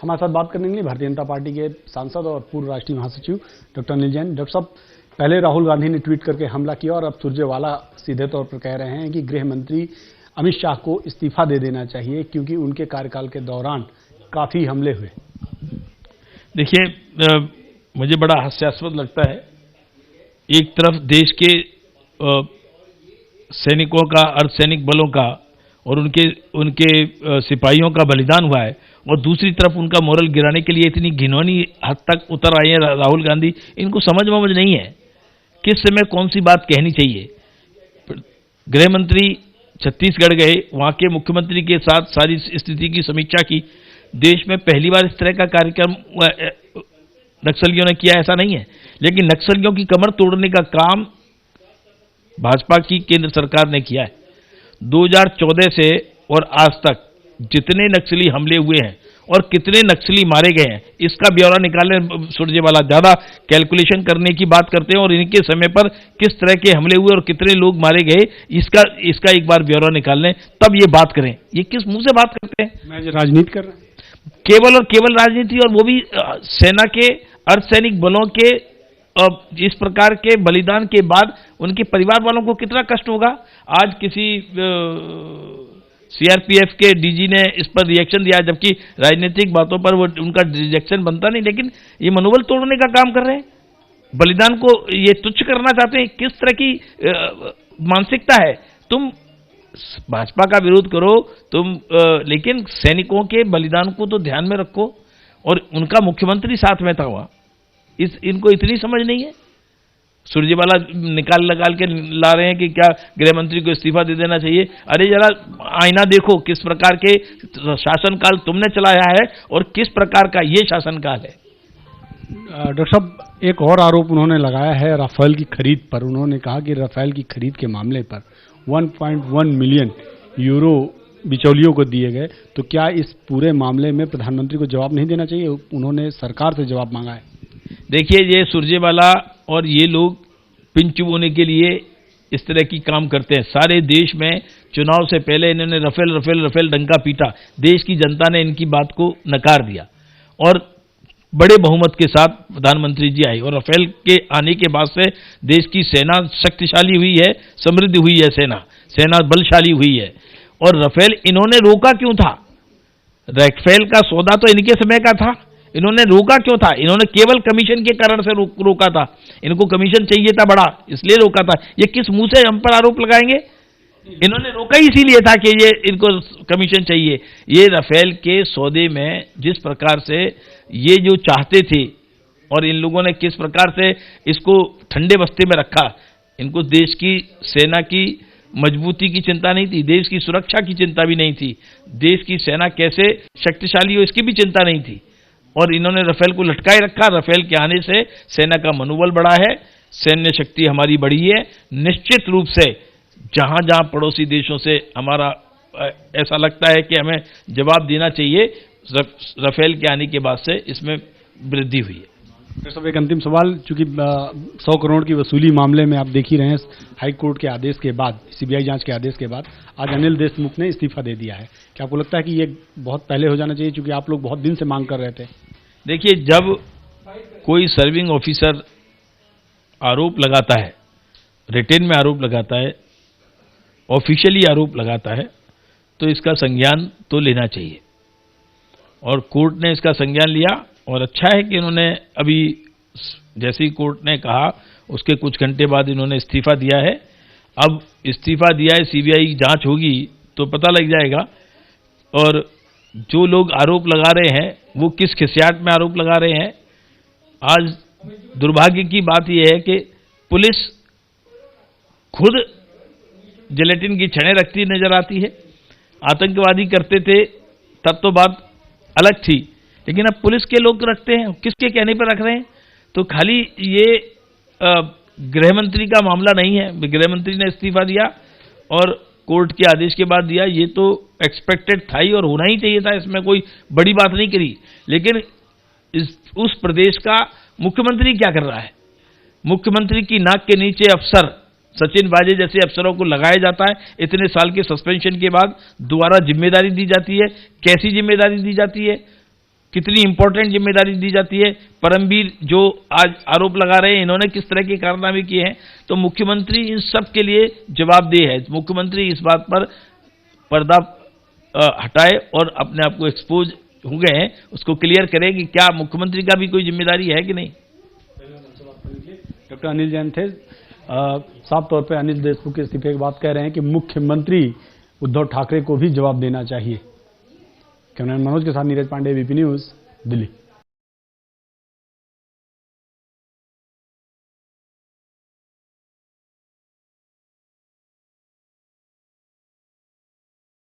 हमारे साथ बात करने के लिए भारतीय जनता पार्टी के सांसद और पूर्व राष्ट्रीय महासचिव डॉक्टर अनिल जैन। डॉक्टर साहब, पहले राहुल गांधी ने ट्वीट करके हमला किया और अब सुरजेवाला सीधे तौर पर कह रहे हैं कि गृह मंत्री अमित शाह को इस्तीफा दे देना चाहिए क्योंकि उनके कार्यकाल के दौरान काफी हमले हुए। देखिए, मुझे बड़ा हास्यास्पद लगता है। एक तरफ देश के सैनिकों का, अर्धसैनिक बलों का और उनके सिपाहियों का बलिदान हुआ है और दूसरी तरफ उनका मोरल गिराने के लिए इतनी घिनौनी हद तक उतर आए हैं राहुल गांधी। इनको समझ नहीं है किस समय कौन सी बात कहनी चाहिए। गृह मंत्री छत्तीसगढ़ गए, वहां के मुख्यमंत्री के साथ सारी स्थिति की समीक्षा की। देश में पहली बार इस तरह का कार्यक्रम नक्सलियों ने किया, ऐसा नहीं है, लेकिन नक्सलियों की कमर तोड़ने का काम भाजपा की केंद्र सरकार ने किया है। 2014 से और आज तक जितने नक्सली हमले हुए हैं और कितने नक्सली मारे गए हैं, इसका ब्यौरा निकालने सुरजेवाला ज्यादा कैलकुलेशन करने की बात करते हैं और इनके समय पर किस तरह के हमले हुए और कितने लोग मारे गए, इसका एक बार ब्यौरा निकाल लें, तब ये बात करें। ये किस मुंह से बात करते हैं? मैं राजनीति कर रहे हैं, केवल और केवल राजनीति, और वो भी सेना के, अर्धसैनिक बलों के इस प्रकार के बलिदान के बाद उनके परिवार वालों को कितना कष्ट होगा। आज किसी सीआरपीएफ के डीजी ने इस पर रिएक्शन दिया, जबकि राजनीतिक बातों पर वो उनका रिएक्शन बनता नहीं, लेकिन ये मनोबल तोड़ने का काम कर रहे हैं, बलिदान को ये तुच्छ करना चाहते हैं। किस तरह की मानसिकता है? तुम भाजपा का विरोध करो लेकिन सैनिकों के बलिदान को तो ध्यान में रखो, और उनका मुख्यमंत्री साथ में था वहां। इनको इतनी समझ नहीं है। सुरजेवाला निकाल के ला रहे हैं कि क्या गृह मंत्री को इस्तीफा दे देना चाहिए। अरे जरा आईना देखो, किस प्रकार के शासनकाल तुमने चलाया है और किस प्रकार का ये शासनकाल है। डॉक्टर साहब, एक और आरोप उन्होंने लगाया है राफेल की खरीद पर। उन्होंने कहा कि राफेल की खरीद के मामले पर 1.1 मिलियन यूरो बिचौलियों को दिए गए, तो क्या इस पूरे मामले में प्रधानमंत्री को जवाब नहीं देना चाहिए? उन्होंने सरकार से जवाब मांगा है। देखिए, ये सुरजेवाला और ये लोग पिन चुभोने के लिए इस तरह की काम करते हैं। सारे देश में चुनाव से पहले इन्होंने रफेल डंका पीटा, देश की जनता ने इनकी बात को नकार दिया और बड़े बहुमत के साथ प्रधानमंत्री जी आए, और रफेल के आने के बाद से देश की सेना शक्तिशाली हुई है, समृद्ध हुई है, सेना बलशाली हुई है। और रफेल इन्होंने रोका क्यों था? रफेल का सौदा तो इनके समय का था, इन्होंने रोका क्यों था? इन्होंने केवल कमीशन के कारण से रोका था। इनको कमीशन चाहिए था बड़ा, इसलिए रोका था। ये किस मुंह से हम पर आरोप लगाएंगे? इन्होंने रोका ही इसीलिए था कि ये इनको कमीशन चाहिए। ये रफेल के सौदे में जिस प्रकार से ये जो चाहते थे और इन लोगों ने किस प्रकार से इसको ठंडे बस्ते में रखा, इनको देश की सेना की मजबूती की चिंता नहीं थी, देश की सुरक्षा की चिंता भी नहीं थी, देश की सेना कैसे शक्तिशाली हो इसकी भी चिंता नहीं थी, और इन्होंने रफेल को लटकाए रखा। रफेल के आने से सेना का मनोबल बढ़ा है, सैन्य शक्ति हमारी बढ़ी है। निश्चित रूप से जहां जहां पड़ोसी देशों से हमारा ऐसा लगता है कि हमें जवाब देना चाहिए, रफेल के आने के बाद से इसमें वृद्धि हुई है। डॉक्टर साहब, एक अंतिम सवाल, चूंकि 100 करोड़ की वसूली मामले में आप देख ही रहे हैं, हाई कोर्ट के आदेश के बाद, सीबीआई जांच के आदेश के बाद आज अनिल देशमुख ने इस्तीफा दे दिया है। क्या आपको लगता है कि ये बहुत पहले हो जाना चाहिए, चूंकि आप लोग बहुत दिन से मांग कर रहे थे? देखिए, जब कोई सर्विंग ऑफिसर आरोप लगाता है, रिटेन में आरोप लगाता है, ऑफिशियली आरोप लगाता है, तो इसका संज्ञान तो लेना चाहिए, और कोर्ट ने इसका संज्ञान लिया। और अच्छा है कि इन्होंने अभी, जैसे ही कोर्ट ने कहा उसके कुछ घंटे बाद इन्होंने इस्तीफा दिया है। अब इस्तीफा दिया है, सीबीआई जांच होगी तो पता लग जाएगा। और जो लोग आरोप लगा रहे हैं वो किस खिसियात में आरोप लगा रहे हैं। आज दुर्भाग्य की बात यह है कि पुलिस खुद जिलेटिन की छड़ें रखती नजर आती है। आतंकवादी करते थे तब तो बात अलग थी, लेकिन अब पुलिस के लोग रखते हैं। किसके कहने पर रख रहे हैं? तो खाली ये गृह मंत्री का मामला नहीं है। गृह मंत्री ने इस्तीफा दिया और कोर्ट के आदेश के बाद दिया, ये तो एक्सपेक्टेड था ही और होना ही चाहिए था, इसमें कोई बड़ी बात नहीं करी। लेकिन उस प्रदेश का मुख्यमंत्री क्या कर रहा है? मुख्यमंत्री की नाक के नीचे अफसर, सचिन वाजे जैसे अफसरों को लगाया जाता है। इतने साल के सस्पेंशन के बाद दोबारा जिम्मेदारी दी जाती है। कैसी जिम्मेदारी दी जाती है? कितनी इंपॉर्टेंट जिम्मेदारी दी जाती है। परमवीर जो आज आरोप लगा रहे हैं, इन्होंने किस तरह के कारनामे किए हैं, तो मुख्यमंत्री इन सब के लिए जवाबदेह है। मुख्यमंत्री इस बात पर पर्दा हटाए और अपने आप को एक्सपोज हो गए हैं, उसको क्लियर करें कि क्या मुख्यमंत्री का भी कोई जिम्मेदारी है कि नहीं। डॉक्टर अनिल जैन थे। साफ तौर पे अनिल देशमुख के इस्तीफे की बात कह रहे हैं कि मुख्यमंत्री उद्धव ठाकरे को भी जवाब देना चाहिए। कैमरामैन मनोज के साथ नीरज पांडे, वीपी न्यूज, दिल्ली।